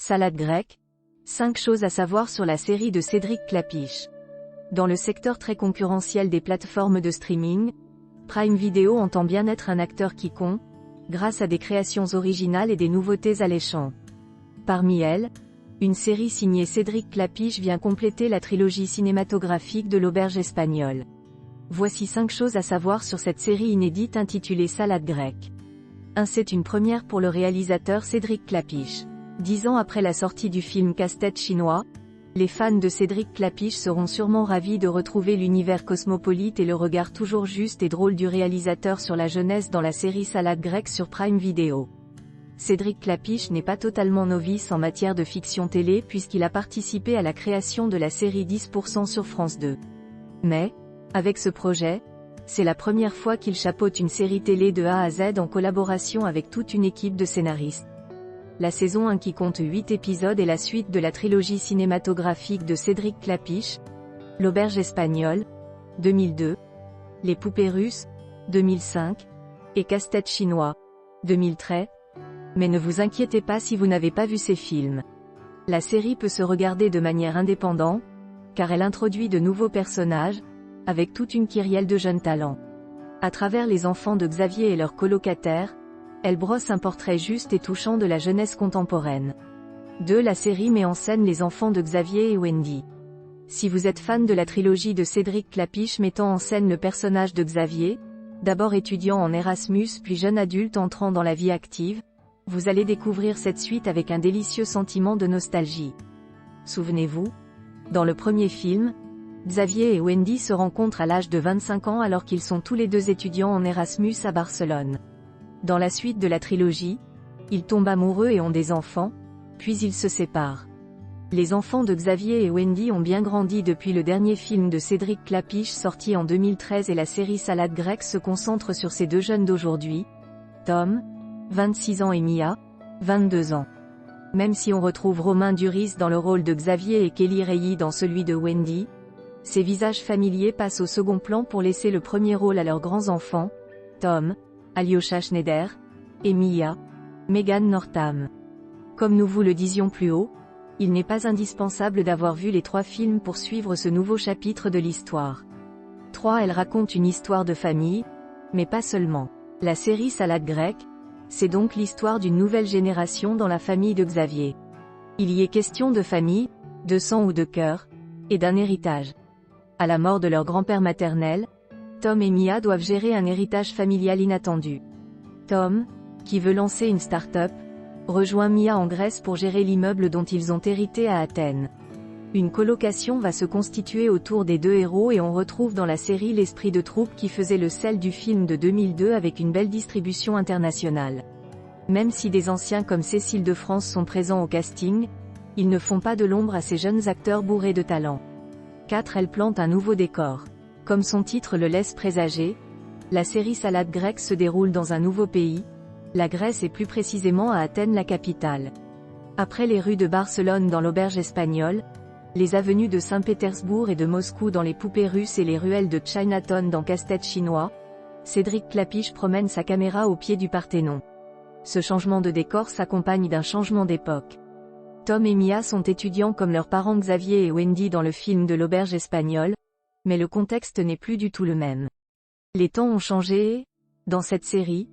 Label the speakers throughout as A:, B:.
A: Salade grecque. 5 choses à savoir sur la série de Cédric Klapisch. Dans le secteur très concurrentiel des plateformes de streaming, Prime Video entend bien être un acteur qui compte, grâce à des créations originales et des nouveautés alléchantes. Parmi elles, une série signée Cédric Klapisch vient compléter la trilogie cinématographique de l'auberge espagnole. Voici 5 choses à savoir sur cette série inédite intitulée Salade grecque. 1. C'est une première pour le réalisateur Cédric Klapisch. 10 ans après la sortie du film Casse-tête chinois, les fans de Cédric Klapisch seront sûrement ravis de retrouver l'univers cosmopolite et le regard toujours juste et drôle du réalisateur sur la jeunesse dans la série Salade grecque sur Prime Video. Cédric Klapisch n'est pas totalement novice en matière de fiction télé puisqu'il a participé à la création de la série 10% sur France 2. Mais, avec ce projet, c'est la première fois qu'il chapeaute une série télé de A à Z en collaboration avec toute une équipe de scénaristes. La saison 1 qui compte 8 épisodes est la suite de la trilogie cinématographique de Cédric Klapisch, L'auberge espagnole, 2002, Les poupées russes, 2005, et Casse-tête chinois, 2013. Mais ne vous inquiétez pas si vous n'avez pas vu ces films. La série peut se regarder de manière indépendante, car elle introduit de nouveaux personnages, avec toute une kyrielle de jeunes talents. À travers les enfants de Xavier et leurs colocataires, elle brosse un portrait juste et touchant de la jeunesse contemporaine. 2. La série met en scène les enfants de Xavier et Wendy. Si vous êtes fan de la trilogie de Cédric Klapisch mettant en scène le personnage de Xavier, d'abord étudiant en Erasmus puis jeune adulte entrant dans la vie active, vous allez découvrir cette suite avec un délicieux sentiment de nostalgie. Souvenez-vous, dans le premier film, Xavier et Wendy se rencontrent à l'âge de 25 ans alors qu'ils sont tous les deux étudiants en Erasmus à Barcelone. Dans la suite de la trilogie, ils tombent amoureux et ont des enfants, puis ils se séparent. Les enfants de Xavier et Wendy ont bien grandi depuis le dernier film de Cédric Klapisch sorti en 2013 et la série Salade grecque se concentre sur ces deux jeunes d'aujourd'hui, Tom, 26 ans et Mia, 22 ans. Même si on retrouve Romain Duris dans le rôle de Xavier et Kelly Reilly dans celui de Wendy, ces visages familiers passent au second plan pour laisser le premier rôle à leurs grands-enfants, Tom, Alyosha Schneider, et Mia, Megan Northam. Comme nous vous le disions plus haut, il n'est pas indispensable d'avoir vu les 3 films pour suivre ce nouveau chapitre de l'histoire. 3. Elle raconte une histoire de famille, mais pas seulement. La série Salade grecque, c'est donc l'histoire d'une nouvelle génération dans la famille de Xavier. Il y est question de famille, de sang ou de cœur, et d'un héritage. À la mort de leur grand-père maternel, Tom et Mia doivent gérer un héritage familial inattendu. Tom, qui veut lancer une start-up, rejoint Mia en Grèce pour gérer l'immeuble dont ils ont hérité à Athènes. Une colocation va se constituer autour des deux héros et on retrouve dans la série l'esprit de troupe qui faisait le sel du film de 2002 avec une belle distribution internationale. Même si des anciens comme Cécile de France sont présents au casting, ils ne font pas de l'ombre à ces jeunes acteurs bourrés de talent. 4. Elle plante un nouveau décor. Comme son titre le laisse présager, la série Salade grecque se déroule dans un nouveau pays, la Grèce et plus précisément à Athènes la capitale. Après les rues de Barcelone dans l'auberge espagnole, les avenues de Saint-Pétersbourg et de Moscou dans les poupées russes et les ruelles de Chinatown dans Casse-tête chinois, Cédric Klapisch promène sa caméra au pied du Parthénon. Ce changement de décor s'accompagne d'un changement d'époque. Tom et Mia sont étudiants comme leurs parents Xavier et Wendy dans le film de l'auberge espagnole, mais le contexte n'est plus du tout le même. Les temps ont changé et, dans cette série,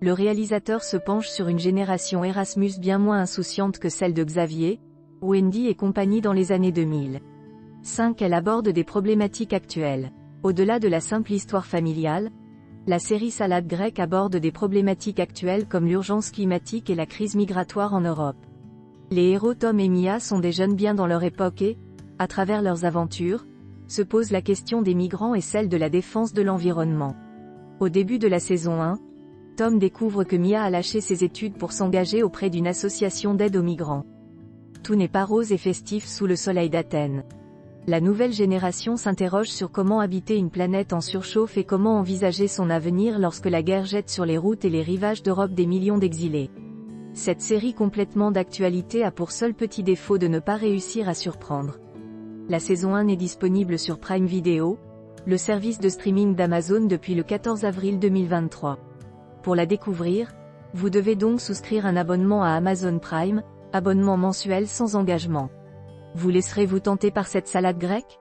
A: le réalisateur se penche sur une génération Erasmus bien moins insouciante que celle de Xavier, Wendy et compagnie dans les années 2000. 5. Elle aborde des problématiques actuelles. Au-delà de la simple histoire familiale, la série Salade grecque aborde des problématiques actuelles comme l'urgence climatique et la crise migratoire en Europe. Les héros Tom et Mia sont des jeunes bien dans leur époque et, à travers leurs aventures, se pose la question des migrants et celle de la défense de l'environnement. Au début de la saison 1, Tom découvre que Mia a lâché ses études pour s'engager auprès d'une association d'aide aux migrants. Tout n'est pas rose et festif sous le soleil d'Athènes. La nouvelle génération s'interroge sur comment habiter une planète en surchauffe et comment envisager son avenir lorsque la guerre jette sur les routes et les rivages d'Europe des millions d'exilés. Cette série complètement d'actualité a pour seul petit défaut de ne pas réussir à surprendre. La saison 1 n'est disponible sur Prime Video, le service de streaming d'Amazon depuis le 14 avril 2023. Pour la découvrir, vous devez donc souscrire un abonnement à Amazon Prime, Abonnement mensuel sans engagement. Vous laisserez-vous tenter par cette salade grecque?